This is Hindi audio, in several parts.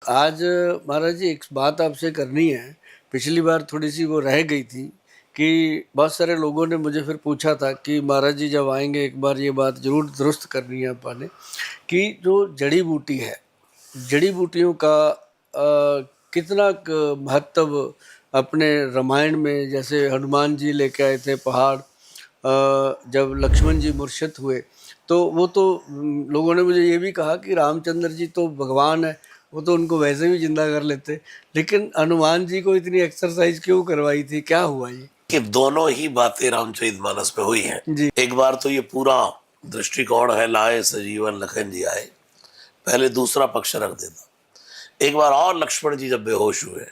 आज महाराज जी एक बात आपसे करनी है। पिछली बार थोड़ी सी वो रह गई थी कि बहुत सारे लोगों ने मुझे फिर पूछा था कि महाराज जी जब आएंगे एक बार ये बात जरूर दुरुस्त करनी है आपने कि जो जड़ी बूटी है, जड़ी बूटियों का कितना महत्व अपने रामायण में, जैसे हनुमान जी लेके आए थे पहाड़, जब लक्ष्मण जी मुर्शद हुए तो वो तो लोगों ने मुझे ये भी कहा कि रामचंद्र जी तो भगवान है, वो तो उनको वैसे भी जिंदा कर लेते, लेकिन हनुमान जी को इतनी एक्सरसाइज क्यों करवाई थी, क्या हुआ ये? कि दोनों ही बातें रामचरितमानस में हुई हैं जी। एक बार तो ये पूरा दृष्टिकोण है, लाए सजीवन लखन जी आए, पहले दूसरा पक्ष रख देता। एक बार और लक्ष्मण जी जब बेहोश हुए,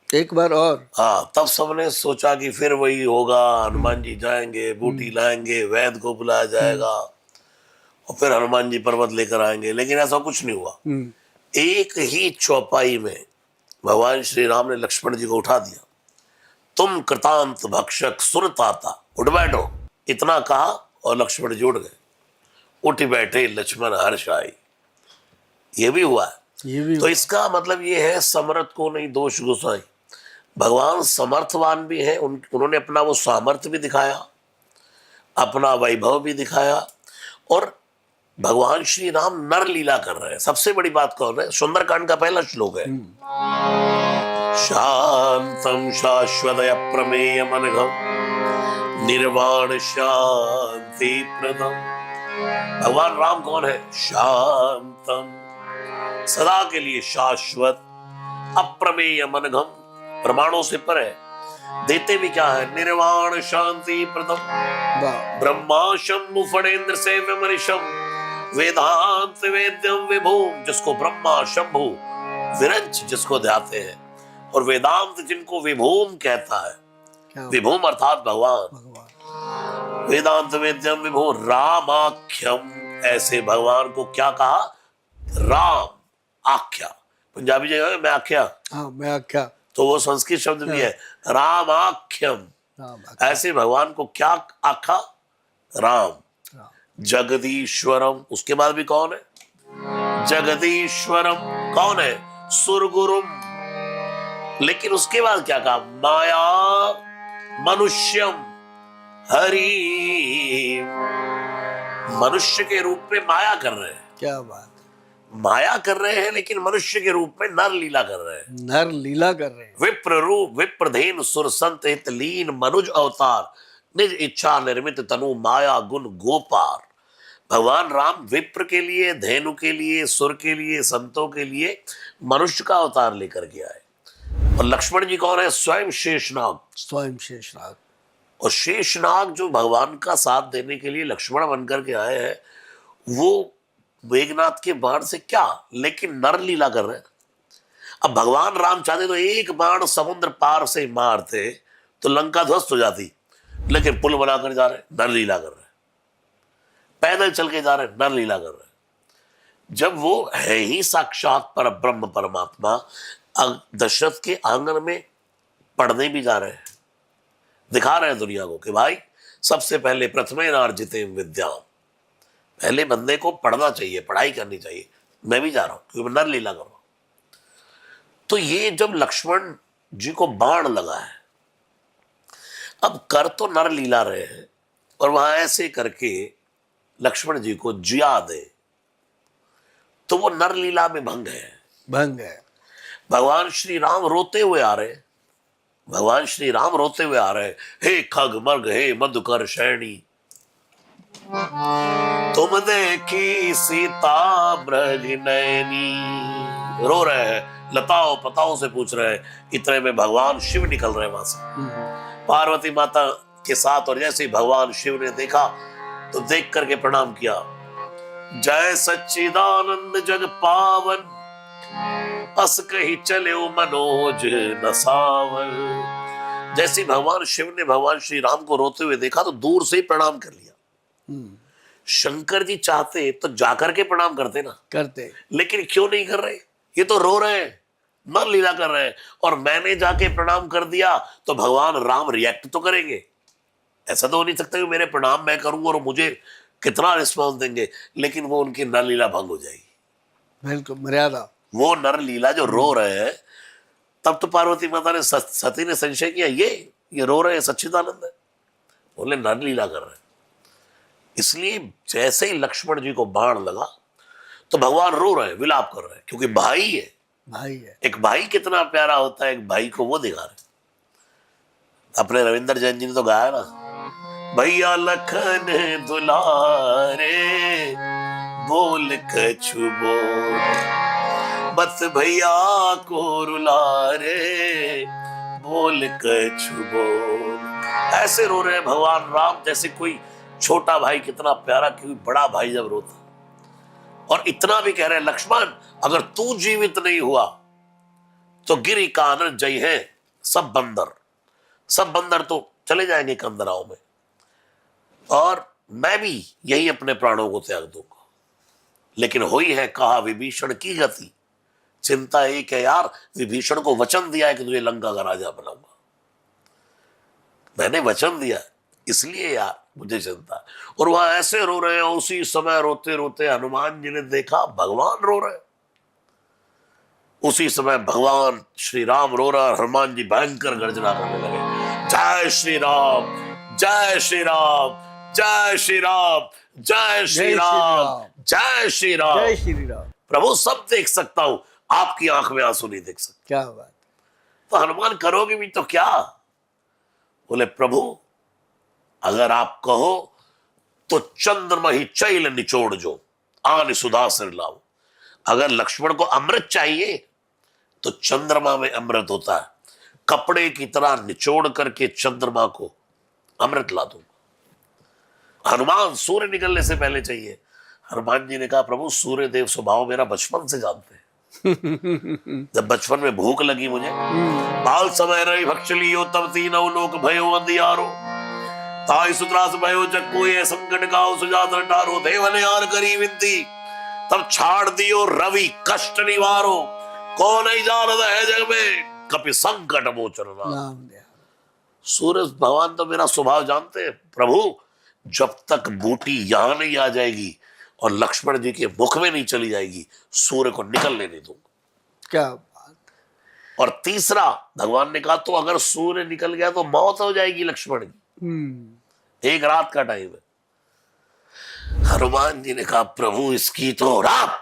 एक बार और, हाँ, तब सबने सोचा कि फिर वही होगा, हनुमान जी जाएंगे, बूटी लाएंगे, वैद्य को बुलाया जाएगा और फिर हनुमान जी पर्वत लेकर आएंगे, लेकिन ऐसा कुछ नहीं हुआ। एक ही चौपाई में भगवान श्री राम ने लक्ष्मण जी को उठा दिया। तुम कृतांत भक्षक सुनताता, उठ बैठो, इतना कहा और लक्ष्मण जी उठ गए। उठ बैठे लक्ष्मण हर्ष आई। ये भी हुआ है। ये भी तो इसका मतलब ये है, समर्थ को नहीं दोष गुसाई। भगवान समर्थवान भी है, उन्होंने अपना वो सामर्थ्य भी दिखाया, अपना वैभव भी दिखाया, और भगवान श्री राम नर लीला कर रहे हैं। सबसे बड़ी बात कौन है? सुंदरकांड का पहला श्लोक है, शांतम शाश्वत अप्रमेय मनघम निर्वाण शांति प्रदम। भगवान राम कौन है? शांतम, सदा के लिए शाश्वत, अप्रमेय मनघम, प्रमाणों से पर है, देते भी क्या है? निर्वाण शांति प्रदम। ब्रह्मा शंभु फणेन्द्र से विमरिशम वेदांत वेद्यम विभूम, जिसको ब्रह्मा शंभु विरंच जिसको ध्याते हैं, और वेदांत जिनको विभूम कहता है, विभूम अर्थात भगवान। वेदांत वेद्यम विभू रामाख्यम, ऐसे भगवान को क्या कहा? राम आख्या। पंजाबी जगह में आख्या, हाँ मैं आख्या, तो वो संस्कृत शब्द भी है, रामाख्यम। ऐसे भगवान को क्या आखा? राम। जगदीश्वरम, उसके बाद भी कौन है? जगदीश्वरम कौन है? सुरगुरुम। लेकिन उसके बाद क्या कहा? माया मनुष्यम हरि, मनुष्य के रूप में माया कर रहे हैं। क्या बात, माया कर रहे हैं, लेकिन मनुष्य के रूप में नर लीला कर रहे हैं। नर लीला कर रहे हैं। विप्र रूप विप्रधेन सुर संत हित लीन मनुज अवतार, निज इच्छा निर्मित तनु माया गुण गोपार। भगवान राम विप्र के लिए, धेनु के लिए, सुर के लिए, संतों के लिए मनुष्य का अवतार लेकर के आए। और लक्ष्मण जी कौन है? स्वयं शेषनाग। स्वयं शेषनाग। और शेषनाग जो भगवान का साथ देने के लिए लक्ष्मण बनकर के आए हैं, वो मेघनाथ के बाण से क्या, लेकिन नर लीला कर रहे हैं। अब भगवान राम चाहते तो एक बाण समुद्र पार से मारते तो लंका ध्वस्त हो जाती, लेकिन पुल बनाकर जा रहे, नर लीला कर रहे, पैदल चल के जा रहे, नर लीला कर रहे। जब वो है ही साक्षात पर ब्रह्म परमात्मा, दशरथ के आंगन में पढ़ने भी जा रहे हैं, दिखा रहे हैं दुनिया को कि भाई सबसे पहले प्रथमे नार्जिते विद्या, पहले बंदे को पढ़ना चाहिए, पढ़ाई करनी चाहिए। मैं भी जा रहा हूं क्योंकि नर लीला कर रहा हूं। तो ये जब लक्ष्मण जी को बाण लगा है, अब कर तो नर लीला रहे हैं, और वहां ऐसे करके लक्ष्मण जी को जिया दे तो वो नर लीला में भंग है, भंग है। भगवान श्री राम रोते हुए आ रहे, भगवान श्री राम रोते हुए आ रहे, हे खग मर्ग हे मधुकर शैणी, तुम देखी सीता मृग नैनी। रो रहे हैं, लताओं पताओं से पूछ रहे हैं। इतने में भगवान शिव निकल रहे वहां से पार्वती माता के साथ, और जैसे ही भगवान शिव ने देखा तो देख करके प्रणाम किया, जय सच्चिदानंद जग पावन, अस कही चले मनोज नसावन। जैसे भगवान शिव ने भगवान श्री राम को रोते हुए देखा तो दूर से ही प्रणाम कर लिया। शंकर जी चाहते तो जाकर के प्रणाम करते ना, करते, लेकिन क्यों नहीं कर रहे? ये तो रो रहे हैं, नर लीला कर रहे हैं, और मैंने जाके प्रणाम कर दिया तो भगवान राम रिएक्ट तो करेंगे। ऐसा तो हो नहीं सकता कि मेरे प्रणाम मैं करूंगा और मुझे कितना रिस्पॉन्स देंगे, लेकिन वो उनकी नर लीला भंग हो जाएगी। बिल्कुल, मर्यादा वो नर लीला जो रो रहे हैं, तब तो पार्वती माता ने सती ने संशय किया, ये रो रहे हैं सच्चिदानंद है। बोले नर लीला कर रहे हैं। इसलिए जैसे ही लक्ष्मण जी को बाण लगा तो भगवान रो रहे हैं, विलाप कर रहे हैं, क्योंकि भाई है। भाई है। एक भाई कितना प्यारा होता है, एक भाई को वो दिखा रहे। अपने रविंद्र जैन जी ने तो गाया ना, भैया लखन दुलारे बोल कछु बोल, बस भैया को रुला रे बोल कछु बोल। ऐसे रो रहे हैं भगवान राम, जैसे कोई छोटा भाई कितना प्यारा, क्योंकि बड़ा भाई जब रोता। और इतना भी कह रहे हैं, लक्ष्मण अगर तू जीवित नहीं हुआ तो गिरी कानन जय है सब बंदर, सब बंदर तो चले जाएंगे कंदराओं में, और मैं भी यही अपने प्राणों को त्याग दूंगा। लेकिन हुई है कहा विभीषण की गति, चिंता एक है यार, विभीषण को वचन दिया है कि तुझे लंका का राजा बनाऊंगा, मैंने वचन दिया, इसलिए यार मुझे चिंता है। और वहां ऐसे रो रहे हैं, उसी समय रोते रोते हनुमान जी ने देखा भगवान रो रहे हैं। उसी समय भगवान श्री राम रो रहा, हनुमान जी भयंकर गर्जना करने लगे, जय श्री राम जय श्री राम जय श्री राम जय श्री राम जय श्री राम जय श्री राम। प्रभु सब देख सकता हूं, आपकी आंख में आंसू नहीं देख सकता। क्या बात। तो हनुमान करोगे भी तो क्या? बोले प्रभु अगर आप कहो तो चंद्रमा ही चैल निचोड़ जो आन सुधा सिर लाओ। अगर लक्ष्मण को अमृत चाहिए तो चंद्रमा में अमृत होता है, कपड़े की तरह निचोड़ करके चंद्रमा को अमृत ला दूंगा। हनुमान सूर्य निकलने से पहले चाहिए। हनुमान जी ने कहा प्रभु सूर्य देव स्वभाव मेरा बचपन से जानते हैं। जब बचपन में भूख लगी मुझे, बाल समय रही भक्ष लियो तब तीनों लोक भयो अंधियारो, ताई सुत्रास भयो जग ये संकट गाओ सुजात टारो, देव ने यार करी विनती तब छाड़ दियो रवि कष्ट निवारो, कौन नहीं जानता है जग में कपि संकट मोचन नाम। सूर्य भगवान तो मेरा स्वभाव जानते हैं। प्रभु जब तक बूटी यहां नहीं आ जाएगी और लक्ष्मण जी के मुख में नहीं चली जाएगी, सूर्य को निकलने नहीं दूंगा। क्या बात। और तीसरा भगवान ने कहा तो अगर सूर्य निकल गया तो मौत हो जाएगी लक्ष्मण की, एक रात का टाइम है। हनुमान जी ने कहा प्रभु इसकी तो रात,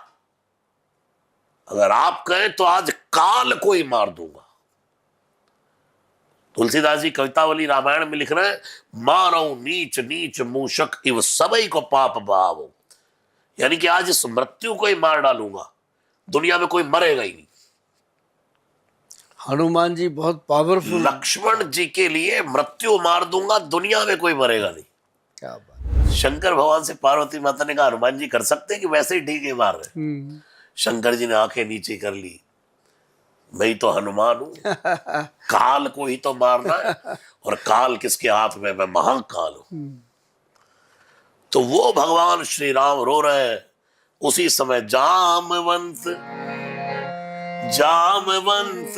अगर आप कहें तो आज काल को ही मार दूंगा। तुलसीदास जी कवितावली रामायण में लिख रहे हैं, मारो नीच नीच मूषक इव सबई को पाप भाव, यानी कि आज इस मृत्यु को ही मार डालूंगा, दुनिया में कोई मरेगा ही नहीं। हनुमान जी बहुत पावरफुल। लक्ष्मण जी के लिए मृत्यु मार दूंगा, दुनिया में कोई मरेगा नहीं। क्या बात। शंकर भगवान से पार्वती माता ने कहा हनुमान जी कर सकते हैं कि वैसे ही ठीक है मार रहे। शंकर जी ने आंखें नीचे कर ली, मैं तो हनुमान हूं, काल को ही तो मारना है, और काल किसके हाथ में? मैं महाकाल हूं। तो वो भगवान श्री राम रो रहे हैं। उसी समय जामवंत जामवंत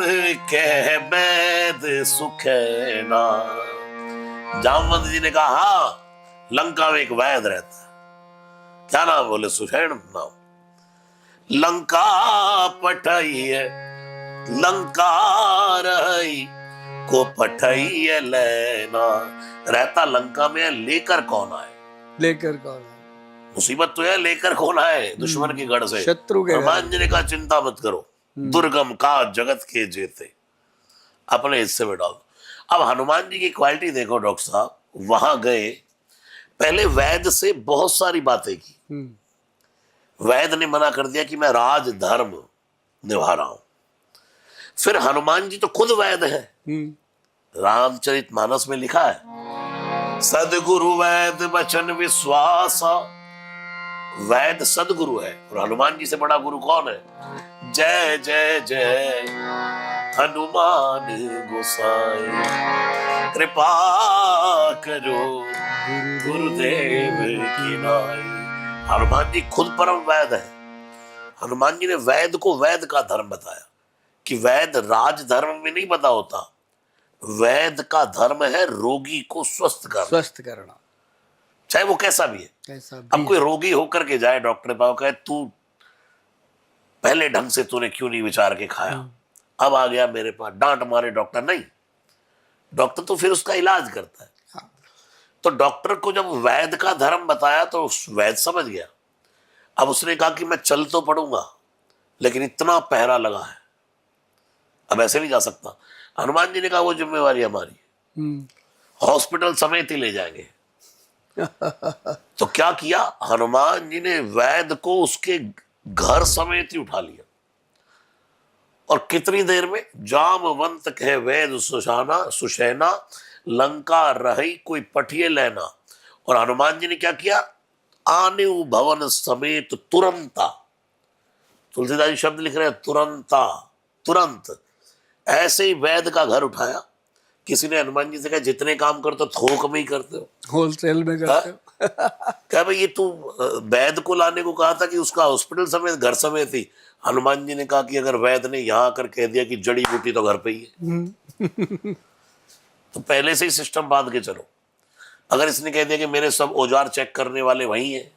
कह बैद सुखैना, जामवंत जी ने कहा हाँ लंका में एक वैद रहता है, क्या नाम? बोले सुषैण नाम। लंका पठाई है लंका रही को पठाई है लेना, रहता लंका में, लेकर कौन आए? लेकर कौन आए? मुसीबत तो है, लेकर कौन आए? दुश्मन के गढ़ से, शत्रु के। हनुमान जी ने कहा चिंता मत करो, दुर्गम का जगत के जेते, अपने हिस्से में डाल दो। अब हनुमान जी की क्वालिटी देखो डॉक्टर साहब, वहां गए, पहले वैद से बहुत सारी बातें की, वैद ने मना कर दिया कि मैं राज धर्म निभा रहा हूं। फिर हनुमान जी तो खुद वैद है, रामचरितमानस में लिखा है सदगुरु वैद वचन विश्वासा, वैद सदगुरु है, और हनुमान जी से बड़ा गुरु कौन है? जय जय जय हनुमान गोसाई, कृपा करो गुरुदेव की नाई। हनुमान जी खुद परम वैद है। हनुमान जी ने वैद को वैद का धर्म बताया कि वैद राज धर्म में नहीं पता होता, वैद का धर्म है रोगी को स्वस्थ करना, चाहे वो कैसा भी है। कैसा भी अब कोई रोगी होकर के जाए डॉक्टर के पास, कहे तू पहले ढंग से तूने क्यों नहीं विचार के खाया, अब आ गया मेरे पास, डांट मारे डॉक्टर नहीं। डॉक्टर तो फिर उसका इलाज करता है। हाँ। तो डॉक्टर को जब वैद्य का धर्म बताया तो वैद्य समझ गया। अब उसने कहा कि मैं चल तो पड़ूंगा लेकिन इतना पहरा लगा है, अब ऐसे नहीं जा सकता। हनुमान जी ने कहा वो जिम्मेवारी हमारी, हॉस्पिटल समेत ही ले जाएंगे। तो क्या किया, हनुमान जी ने वैद्य को उसके घर समेत ही उठा लिया। और कितनी देर में, जामवंत कहे वैद सुशाना सुशैना, लंका रही कोई पठिए लेना। और हनुमान जी ने क्या किया, आने भवन समेत तुरंता। तुलसीदास जी शब्द लिख रहे हैं तुरंता, तुरंत। ऐसे ही वैद्य का घर उठाया। किसी ने हनुमान जी से कहा जितने काम करते हो थोक में ही करते हो, होलसेल में करते हो। क्या भाई ये तू वैद्य को लाने को कहा था कि उसका हॉस्पिटल समेत घर समेत ही। हनुमान जी ने कहा कि अगर वैद्य ने यहां आकर कह दिया कि जड़ी बूटी तो घर पे ही है तो पहले से ही सिस्टम बांध के चलो। अगर इसने कह दिया कि मेरे सब औजार चेक करने वाले वही हैं,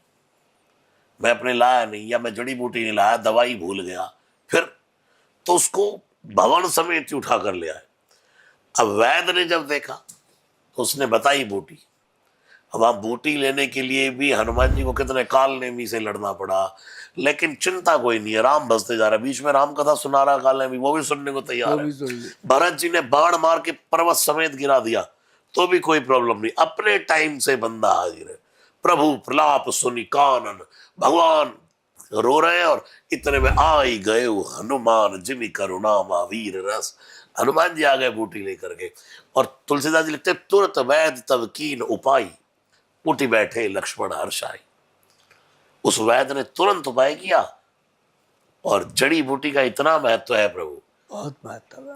मैं अपने लाया नहीं, या मैं जड़ी बूटी नहीं लाया, दवाई भूल गया, फिर तो उसको भवन समेत ही उठा कर ले आए। अब वैद्य ने जब देखा तो उसने बताई बूटी। अब आप बूटी लेने के लिए भी हनुमान जी को कितने काल नेमी से लड़ना पड़ा, लेकिन चिंता कोई नहीं है, राम बसते जा रहा। बीच में राम कथा सुना रहा काल नेमी, वो भी सुनने को तैयार है। भरत जी ने बाण मार के पर्वत समेत गिरा दिया तो भी कोई प्रॉब्लम नहीं, अपने टाइम से बंदा हाजिर है। प्रभु प्रलाप सुनी कानन, भगवान रो रहे हैं और इतने में आई गए हनुमान जिमि करुणा महावीर रस। हनुमान जी आ गए बूटी लेकर के। और तुलसीदास जी लिखते तुरत वैद तब कीन उपाय, उठी बैठे लक्ष्मण हर्षाई। उस वैद्य ने तुरंत उपाय किया। और जड़ी बूटी का इतना महत्व है प्रभु, बहुत महत्व है।